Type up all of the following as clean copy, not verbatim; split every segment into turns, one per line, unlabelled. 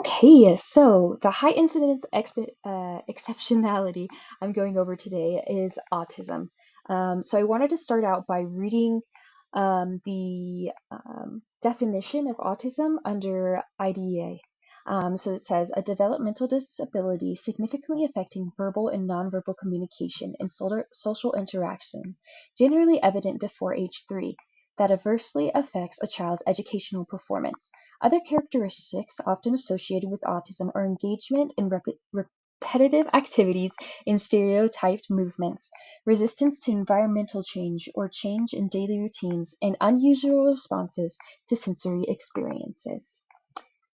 Okay, so the high incidence exceptionality I'm going over today is autism. So I wanted to start out by reading the definition of autism under IDEA. So it says a developmental disability significantly affecting verbal and nonverbal communication and social interaction, generally evident before age 3, that adversely affects a child's educational performance. Other characteristics often associated with autism are engagement in repetitive activities in stereotyped movements, resistance to environmental change or change in daily routines, and unusual responses to sensory experiences.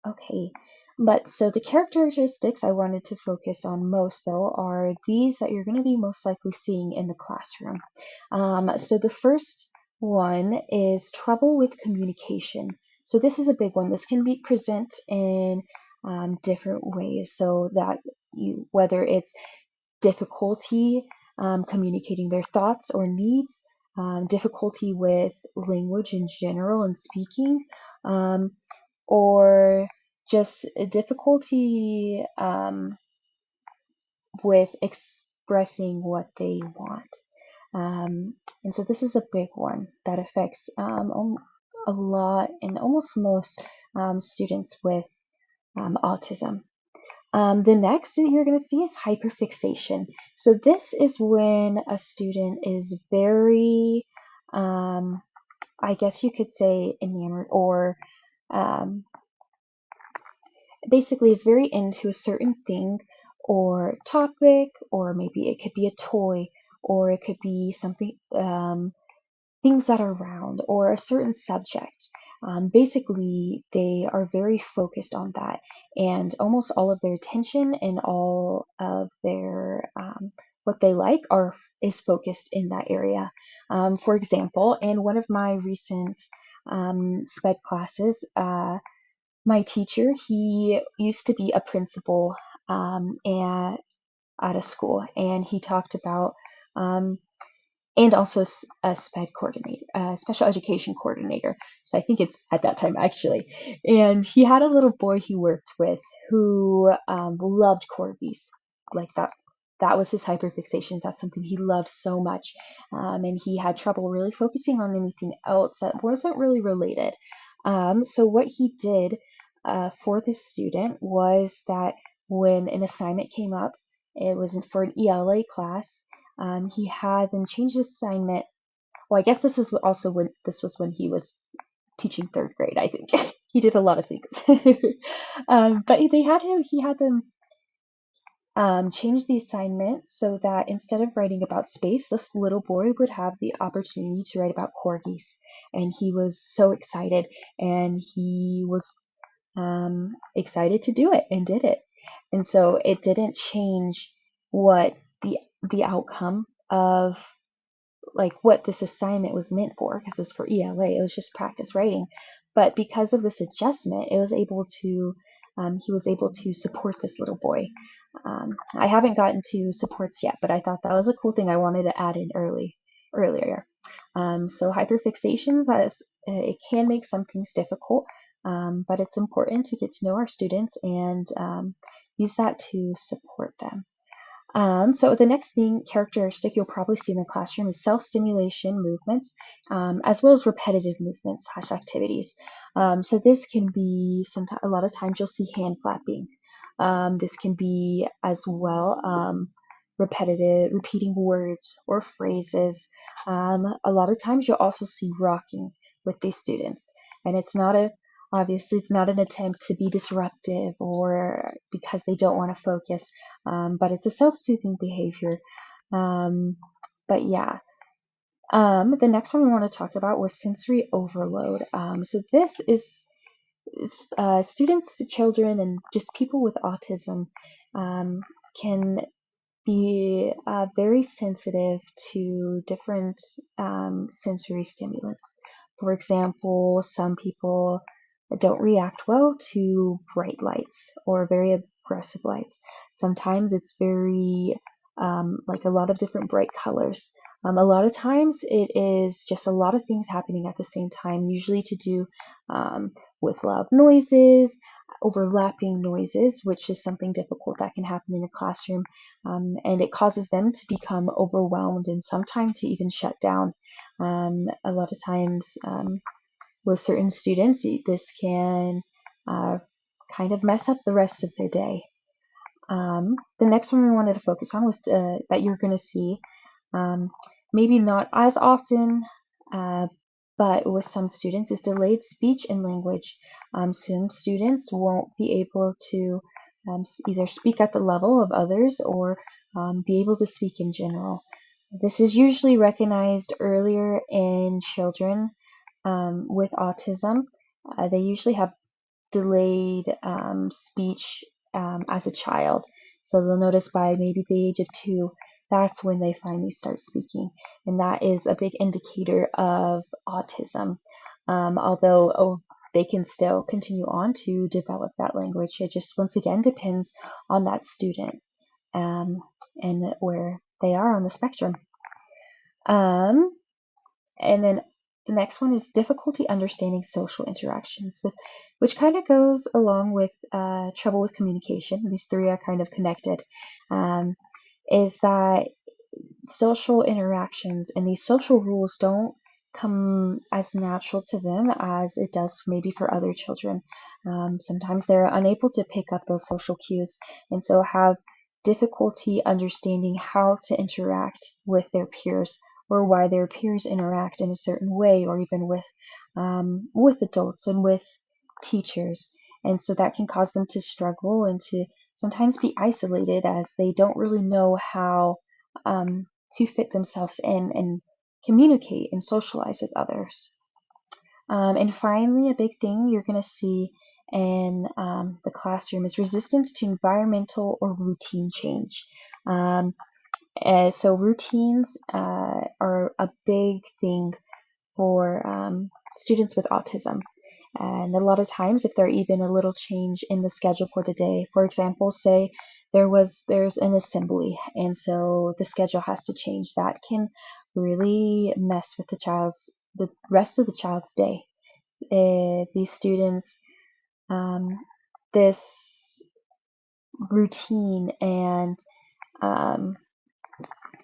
Okay, but so the characteristics I wanted to focus on most, though, are these that you're going to be most likely seeing in the classroom. So the first one is trouble with communication. So this is a big one. This can be present in different ways. So that whether it's difficulty communicating their thoughts or needs, difficulty with language in general and speaking, or just a difficulty with expressing what they want. And so this is a big one that affects a lot and almost most students with autism. The next that you're going to see is hyperfixation. So this is when a student is very, I guess you could say, enamored or um, basically is very into a certain thing or topic, or maybe it could be a toy, or it could be something, things that are round, or a certain subject. Basically, they are very focused on that, and almost all of their attention and all of their what they like is focused in that area. For example, in one of my recent SPED classes, my teacher, he used to be a principal at a school, and he talked about um, and also a SPED coordinator, a special education coordinator. So I think it's at that time actually. And he had a little boy he worked with who loved corgis, like that. That was his hyperfixation. That's something he loved so much, and he had trouble really focusing on anything else that wasn't really related. So what he did for this student was that when an assignment came up, it was for an ELA class. He had them change the assignment. Well, I guess this was also when he was teaching third grade. I think he did a lot of things, but he had them change the assignment so that instead of writing about space, this little boy would have the opportunity to write about corgis, and he was so excited, and he was excited to do it and did it. And so it didn't change what the outcome of like what this assignment was meant for, because it's for ELA, it was just practice writing. But because of this adjustment, he was able to support this little boy. I haven't gotten to supports yet, but I thought that was a cool thing I wanted to add in earlier. So hyperfixations, it can make some things difficult, but it's important to get to know our students and use that to support them. So the next characteristic you'll probably see in the classroom is self-stimulation movements, as well as repetitive movements / activities. So this can be a lot of times you'll see hand clapping. This can be as well repeating words or phrases. A lot of times you'll also see rocking with these students, and obviously it's not an attempt to be disruptive or because they don't want to focus, but it's a self-soothing behavior. Um, but yeah, the next one we want to talk about was sensory overload. So this is students, children, and just people with autism can be very sensitive to different sensory stimulants. For example, some people don't react well to bright lights or very aggressive lights. Sometimes it's very like a lot of different bright colors. A lot of times it is just a lot of things happening at the same time, usually to do with loud noises overlapping noises, which is something difficult that can happen in a classroom, and it causes them to become overwhelmed and sometimes to even shut down. A lot of times, with certain students, this can kind of mess up the rest of their day. The next one we wanted to focus on was that you're going to see, maybe not as often, but with some students, is delayed speech and language. Some students won't be able to either speak at the level of others or be able to speak in general. This is usually recognized earlier in children with autism. They usually have delayed speech as a child. So they'll notice by maybe the age of 2, that's when they finally start speaking. And that is a big indicator of autism. Although they can still continue on to develop that language. It just, once again, depends on that student and where they are on the spectrum. And then the next one is difficulty understanding social interactions, which kind of goes along with trouble with communication. These three are kind of connected. Is that social interactions and these social rules don't come as natural to them as it does maybe for other children. Sometimes they're unable to pick up those social cues and so have difficulty understanding how to interact with their peers or why their peers interact in a certain way, or even with adults and with teachers. And so that can cause them to struggle and to sometimes be isolated as they don't really know how to fit themselves in and communicate and socialize with others. And finally, a big thing you're going to see in the classroom is resistance to environmental or routine change. So routines are a big thing for students with autism. And a lot of times, if there's even a little change in the schedule for the day, for example, say there's an assembly, and so the schedule has to change, that can really mess with the rest of the child's day. These students, this routine and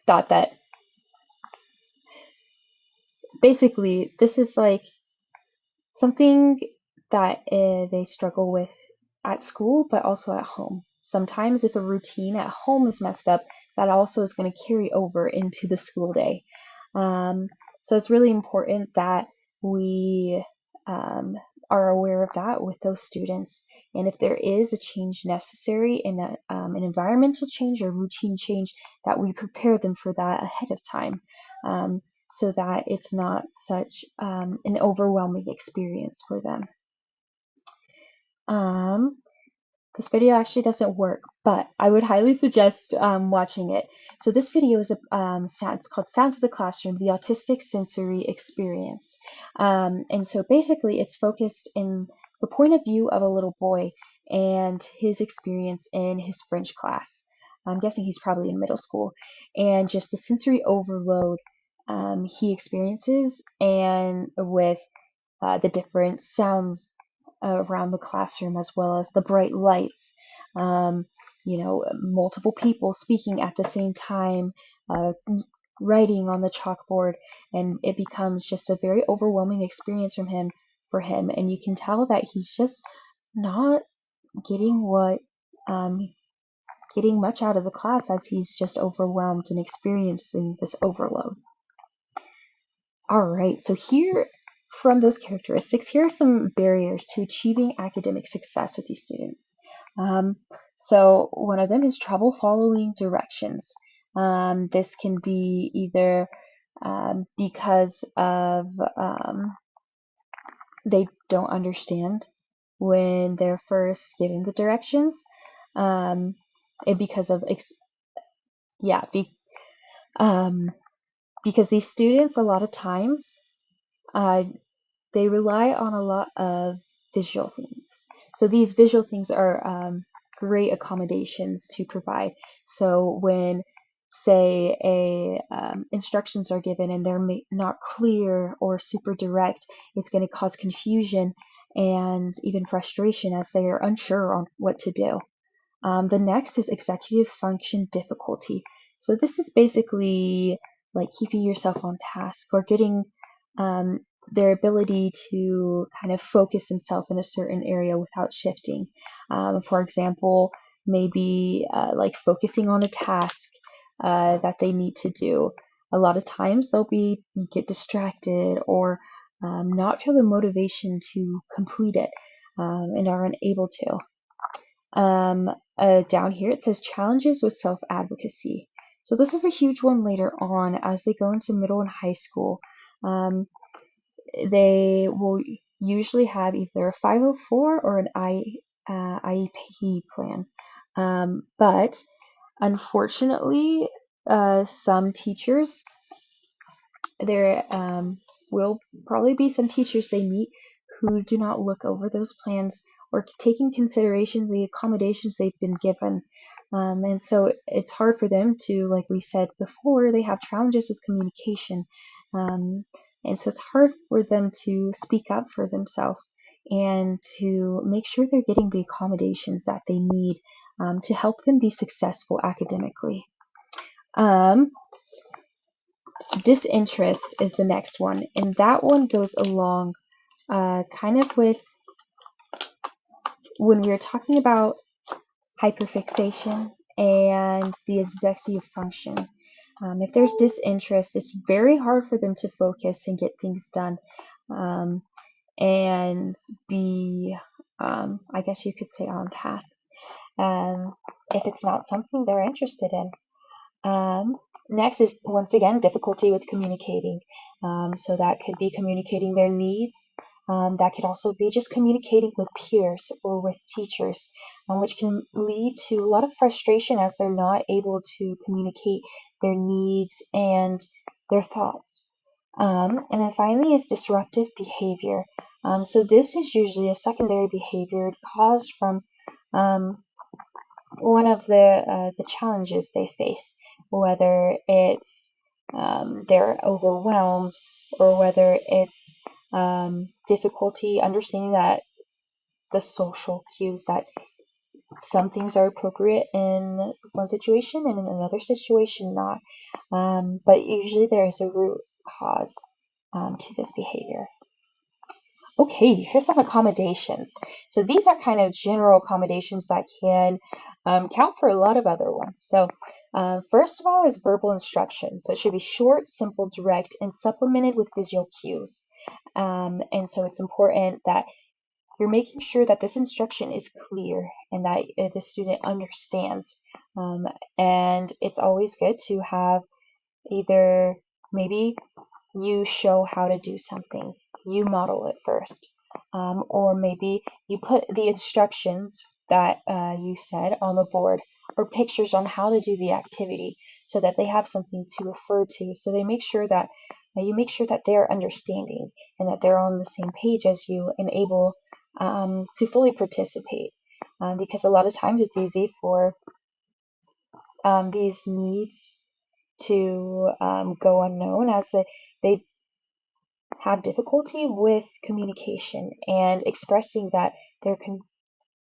thought that basically this is like something that they struggle with at school, but also at home. Sometimes if a routine at home is messed up, that also is going to carry over into the school day. So it's really important that we are aware of that with those students. And if there is a change necessary in an environmental change or routine change, that we prepare them for that ahead of time. So that it's not such an overwhelming experience for them. This video actually doesn't work, but I would highly suggest watching it. So this video is it's called Sounds of the Classroom, the Autistic Sensory Experience. And so basically it's focused in the point of view of a little boy and his experience in his French class. I'm guessing he's probably in middle school, and just the sensory overload he experiences, and with the different sounds around the classroom, as well as the bright lights, multiple people speaking at the same time, writing on the chalkboard, and it becomes just a very overwhelming experience for him, and you can tell that he's just not getting getting much out of the class as he's just overwhelmed and experiencing this overload. Alright, so here, from those characteristics, here are some barriers to achieving academic success with these students. So one of them is trouble following directions. This can be either because of they don't understand when they're first given the directions, and because of because these students a lot of times they rely on a lot of visual things. So these visual things are great accommodations to provide. So when, say, instructions are given and they're not clear or super direct, it's going to cause confusion, and even frustration as they are unsure on what to do. The next is executive function difficulty. So this is basically like keeping yourself on task or getting um, their ability to kind of focus themselves in a certain area without shifting. For example, maybe like focusing on a task that they need to do. A lot of times they'll get distracted or not feel the motivation to complete it and are unable to. Down here it says challenges with self-advocacy. So this is a huge one later on as they go into middle and high school. Um, they will usually have either a 504 or an IEP plan. But unfortunately, some teachers there will probably be some teachers they meet who do not look over those plans or take in consideration the accommodations they've been given. And so it's hard for them to, like we said before, they have challenges with communication. And so it's hard for them to speak up for themselves and to make sure they're getting the accommodations that they need to help them be successful academically. Um, Disinterest is the next one, and that one goes along kind of with when we were talking about hyperfixation and the executive function. If there's disinterest, it's very hard for them to focus and get things done um, and be, I guess you could say, on task if it's not something they're interested in. Next is, once again, difficulty with communicating. So that could be communicating their needs. That could also be just communicating with peers or with teachers, which can lead to a lot of frustration as they're not able to communicate their needs and their thoughts. And then finally is disruptive behavior. So this is usually a secondary behavior caused from one of the challenges they face, whether it's they're overwhelmed or whether it's difficulty understanding that the social cues that some things are appropriate in one situation and in another situation not. But usually there is a root cause to this behavior. Okay, here's some accommodations. So these are kind of general accommodations that can count for a lot of other ones. So first of all is verbal instruction. So it should be short, simple, direct, and supplemented with visual cues. And so it's important that you're making sure that this instruction is clear and that the student understands. And it's always good to have either maybe you show how to do something, you model it first, or maybe you put the instructions that you said on the board or pictures on how to do the activity so that they have something to refer to, so they make sure that you make sure that they're understanding and that they're on the same page as you and able to fully participate, because a lot of times it's easy for these needs to go unknown as they have difficulty with communication and expressing that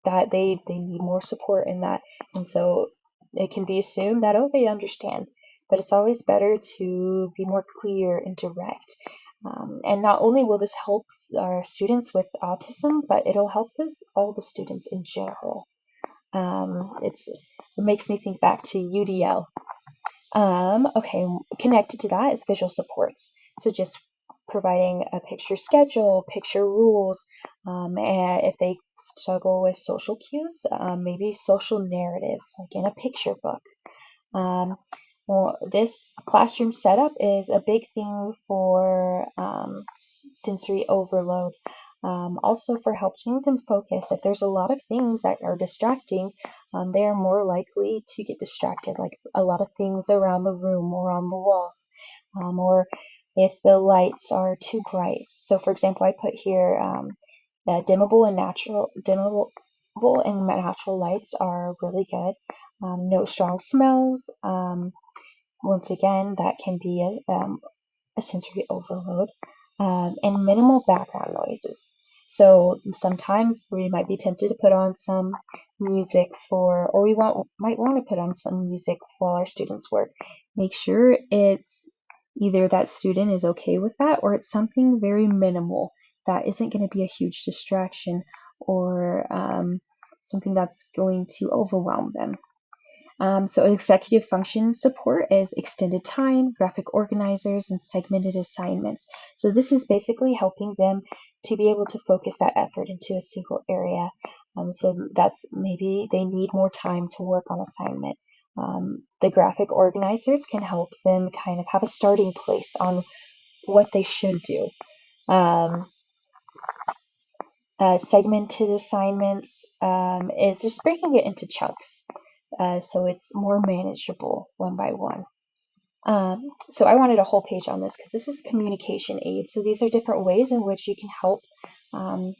that they need more support in that, and so it can be assumed that, oh, they understand, but it's always better to be more clear and direct. And not only will this help our students with autism, but it'll help all the students in general. It makes me think back to UDL. Okay, connected to that is visual supports. So just providing a picture schedule, picture rules, and if they struggle with social cues, maybe social narratives, like in a picture book. Well, this classroom setup is a big thing for sensory overload. Also for helping them focus. If there's a lot of things that are distracting, they are more likely to get distracted, like a lot of things around the room or on the walls, or if the lights are too bright. So for example, I put here dimmable and natural lights are really good. No strong smells. Once again, that can be a sensory overload, and minimal background noises. So sometimes we might be tempted to put on some music or we might want to put on some music while our students work. Make sure it's either that student is okay with that or it's something very minimal that isn't going to be a huge distraction or something that's going to overwhelm them. So executive function support is extended time, graphic organizers, and segmented assignments. So this is basically helping them to be able to focus that effort into a single area. So that's maybe they need more time to work on assignment. The graphic organizers can help them kind of have a starting place on what they should do. Um, Segmented assignments is just breaking it into chunks. So it's more manageable one by one. So I wanted a whole page on this because this is communication aid. So these are different ways in which you can help um,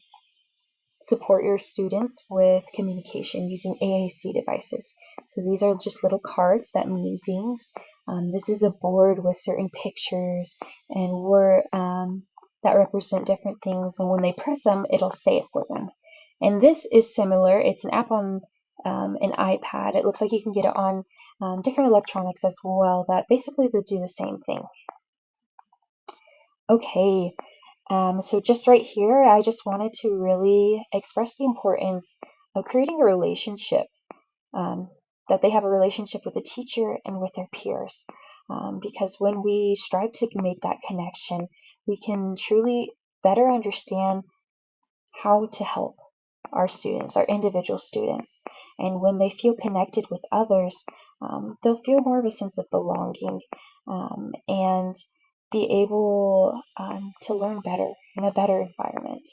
support your students with communication using AAC devices. So these are just little cards that mean things. This is a board with certain pictures and word that represent different things, and when they press them, it'll say it for them. And this is similar. It's an app on an iPad. It looks like you can get it on different electronics as well that basically they do the same thing. Okay, so just right here, I just wanted to really express the importance of creating a relationship, um, that they have a relationship with the teacher and with their peers. Because when we strive to make that connection, we can truly better understand how to help our students, our individual students. And when they feel connected with others, they'll feel more of a sense of belonging and be able to learn better in a better environment.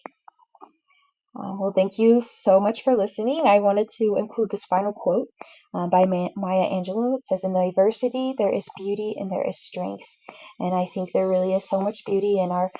Well, thank you so much for listening. I wanted to include this final quote by Maya Angelou. It says, "In diversity, there is beauty and there is strength." And I think there really is so much beauty in our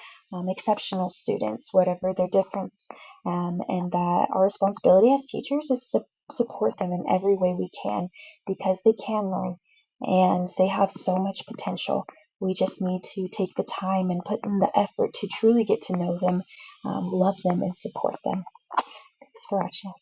exceptional students, whatever their difference, and that our responsibility as teachers is to support them in every way we can because they can learn and they have so much potential. We just need to take the time and put in the effort to truly get to know them, love them, and support them. Thanks for watching.